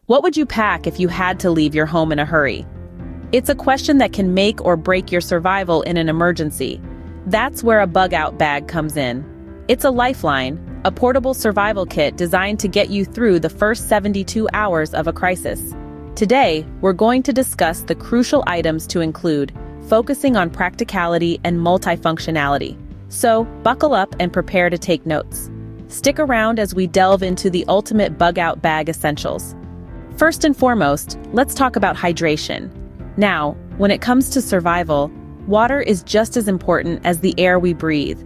What would you pack if you had to leave your home in a hurry? It's a question that can make or break your survival in an emergency. That's where a bug-out bag comes in. It's a lifeline, a portable survival kit designed to get you through the first 72 hours of a crisis. Today, we're going to discuss the crucial items to include, focusing on practicality and multifunctionality. So, buckle up and prepare to take notes. Stick around as we delve into the ultimate bug-out bag essentials. First and foremost, let's talk about hydration. Now, when it comes to survival, water is just as important as the air we breathe.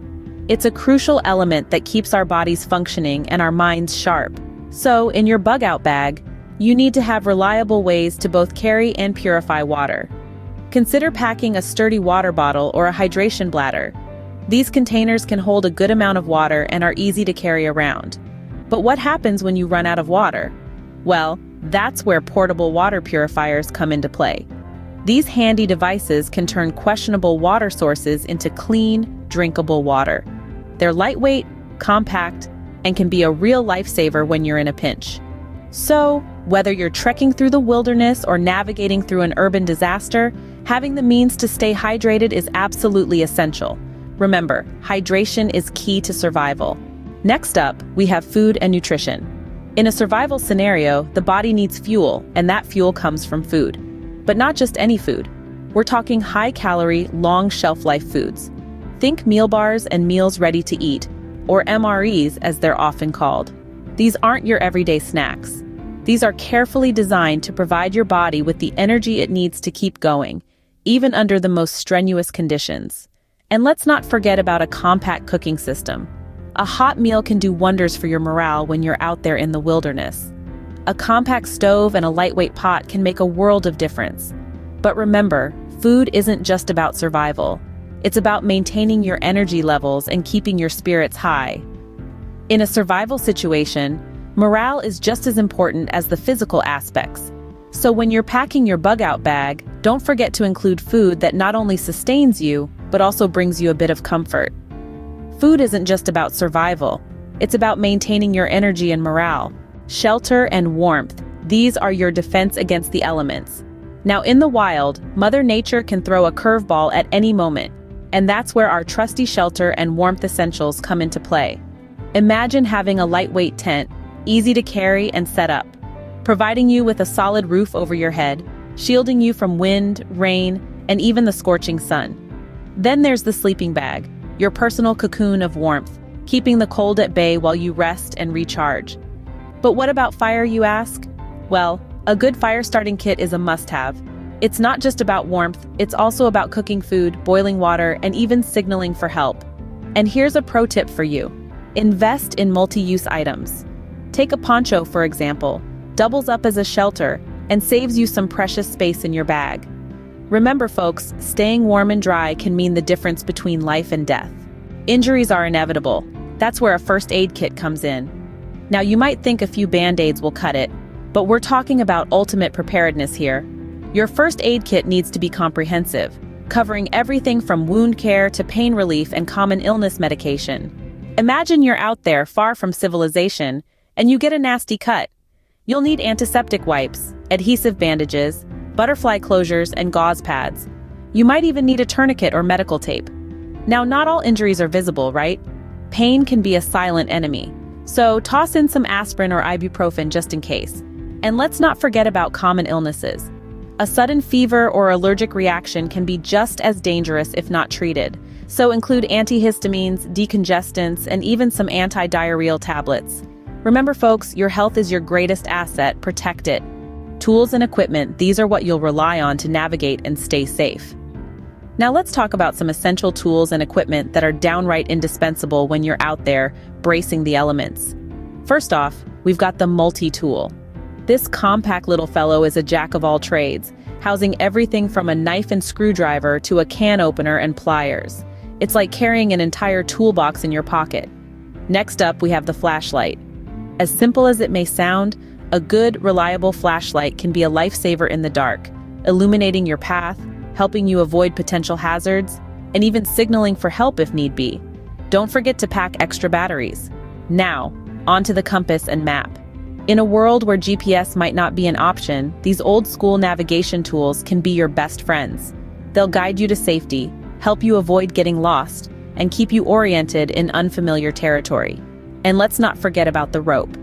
It's a crucial element that keeps our bodies functioning and our minds sharp. So, in your bug-out bag, you need to have reliable ways to both carry and purify water. Consider packing a sturdy water bottle or a hydration bladder. These containers can hold a good amount of water and are easy to carry around. But what happens when you run out of water? Well, that's where portable water purifiers come into play. These handy devices can turn questionable water sources into clean, drinkable water. They're lightweight, compact, and can be a real lifesaver when you're in a pinch. So, whether you're trekking through the wilderness or navigating through an urban disaster, having the means to stay hydrated is absolutely essential. Remember, hydration is key to survival. Next up, we have food and nutrition. In a survival scenario, the body needs fuel, and that fuel comes from food. But not just any food. We're talking high-calorie, long shelf-life foods. Think meal bars and meals ready to eat, or MREs as they're often called. These aren't your everyday snacks. These are carefully designed to provide your body with the energy it needs to keep going, even under the most strenuous conditions. And let's not forget about a compact cooking system. A hot meal can do wonders for your morale when you're out there in the wilderness. A compact stove and a lightweight pot can make a world of difference. But remember, food isn't just about survival. It's about maintaining your energy levels and keeping your spirits high. In a survival situation, morale is just as important as the physical aspects. So when you're packing your bug-out bag, don't forget to include food that not only sustains you, but also brings you a bit of comfort. Food isn't just about survival. It's about maintaining your energy and morale. Shelter and warmth, these are your defense against the elements. Now in the wild, Mother Nature can throw a curveball at any moment, and that's where our trusty shelter and warmth essentials come into play. Imagine having a lightweight tent, easy to carry and set up, providing you with a solid roof over your head, shielding you from wind, rain, and even the scorching sun. Then there's the sleeping bag, your personal cocoon of warmth, keeping the cold at bay while you rest and recharge. But what about fire, you ask? Well, a good fire-starting kit is a must-have. It's not just about warmth, it's also about cooking food, boiling water, and even signaling for help. And here's a pro tip for you. Invest in multi-use items. Take a poncho, for example, doubles up as a shelter, and saves you some precious space in your bag. Remember, folks, staying warm and dry can mean the difference between life and death. Injuries are inevitable. That's where a first aid kit comes in. Now, you might think a few Band-Aids will cut it, but we're talking about ultimate preparedness here. Your first aid kit needs to be comprehensive, covering everything from wound care to pain relief and common illness medication. Imagine you're out there far from civilization, and you get a nasty cut. You'll need antiseptic wipes, adhesive bandages, butterfly closures, and gauze pads. You might even need a tourniquet or medical tape. Now, not all injuries are visible, right? Pain can be a silent enemy. So toss in some aspirin or ibuprofen just in case. And let's not forget about common illnesses. A sudden fever or allergic reaction can be just as dangerous if not treated. So include antihistamines, decongestants, and even some anti-diarrheal tablets. Remember, folks, your health is your greatest asset. Protect it. Tools and equipment, these are what you'll rely on to navigate and stay safe. Now let's talk about some essential tools and equipment that are downright indispensable when you're out there bracing the elements. First off, we've got the multi-tool. This compact little fellow is a jack of all trades, housing everything from a knife and screwdriver to a can opener and pliers. It's like carrying an entire toolbox in your pocket. Next up, we have the flashlight. As simple as it may sound, a good, reliable flashlight can be a lifesaver in the dark, illuminating your path, helping you avoid potential hazards, and even signaling for help if need be. Don't forget to pack extra batteries. Now, onto the compass and map. In a world where GPS might not be an option, these old-school navigation tools can be your best friends. They'll guide you to safety, help you avoid getting lost, and keep you oriented in unfamiliar territory. And let's not forget about the rope.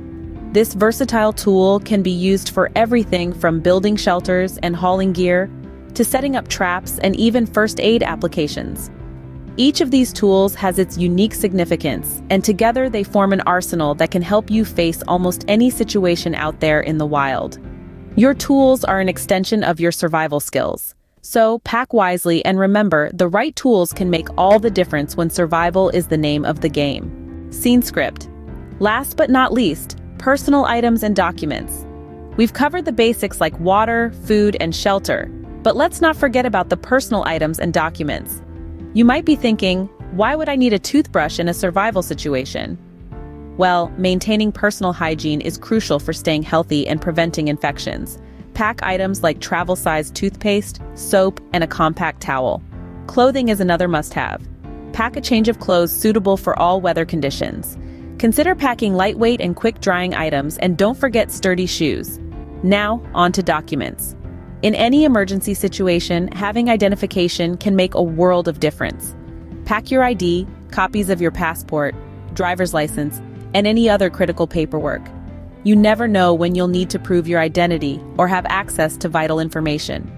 This versatile tool can be used for everything from building shelters and hauling gear to setting up traps and even first aid applications. Each of these tools has its unique significance, and together they form an arsenal that can help you face almost any situation out there in the wild. Your tools are an extension of your survival skills. So pack wisely and remember, the right tools can make all the difference when survival is the name of the game. Scene script. Last but not least, personal items and documents. We've covered the basics like water, food, and shelter, but let's not forget about the personal items and documents. You might be thinking, why would I need a toothbrush in a survival situation? Well, maintaining personal hygiene is crucial for staying healthy and preventing infections. Pack items like travel-sized toothpaste, soap, and a compact towel. Clothing is another must-have. Pack a change of clothes suitable for all weather conditions. Consider packing lightweight and quick-drying items, and don't forget sturdy shoes. Now, on to documents. In any emergency situation, having identification can make a world of difference. Pack your ID, copies of your passport, driver's license, and any other critical paperwork. You never know when you'll need to prove your identity or have access to vital information.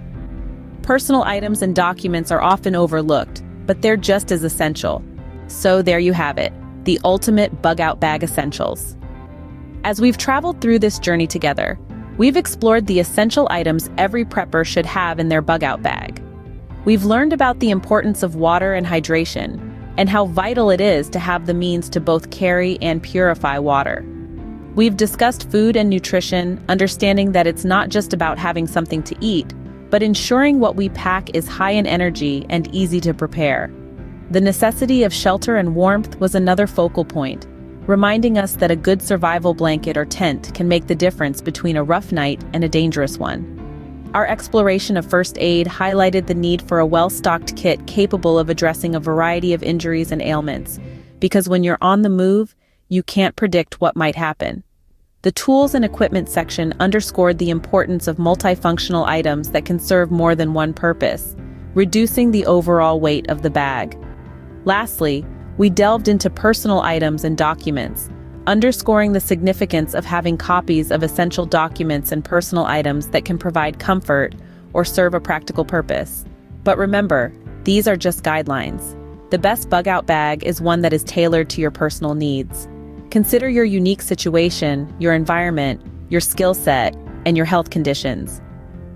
Personal items and documents are often overlooked, but they're just as essential. So there you have it, the ultimate bug-out bag essentials. As we've traveled through this journey together, we've explored the essential items every prepper should have in their bug-out bag. We've learned about the importance of water and hydration, and how vital it is to have the means to both carry and purify water. We've discussed food and nutrition, understanding that it's not just about having something to eat, but ensuring what we pack is high in energy and easy to prepare. The necessity of shelter and warmth was another focal point, reminding us that a good survival blanket or tent can make the difference between a rough night and a dangerous one. Our exploration of first aid highlighted the need for a well-stocked kit capable of addressing a variety of injuries and ailments, because when you're on the move, you can't predict what might happen. The tools and equipment section underscored the importance of multifunctional items that can serve more than one purpose, reducing the overall weight of the bag. Lastly, we delved into personal items and documents, underscoring the significance of having copies of essential documents and personal items that can provide comfort or serve a practical purpose. But remember, these are just guidelines. The best bug-out bag is one that is tailored to your personal needs. Consider your unique situation, your environment, your skill set, and your health conditions.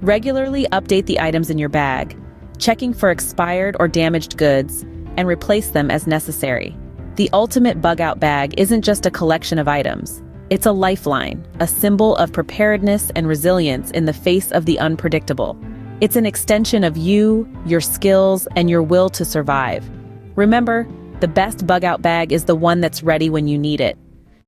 Regularly update the items in your bag, checking for expired or damaged goods, and replace them as necessary. The ultimate bug-out bag isn't just a collection of items. It's a lifeline, a symbol of preparedness and resilience in the face of the unpredictable. It's an extension of you, your skills, and your will to survive. Remember, the best bug-out bag is the one that's ready when you need it.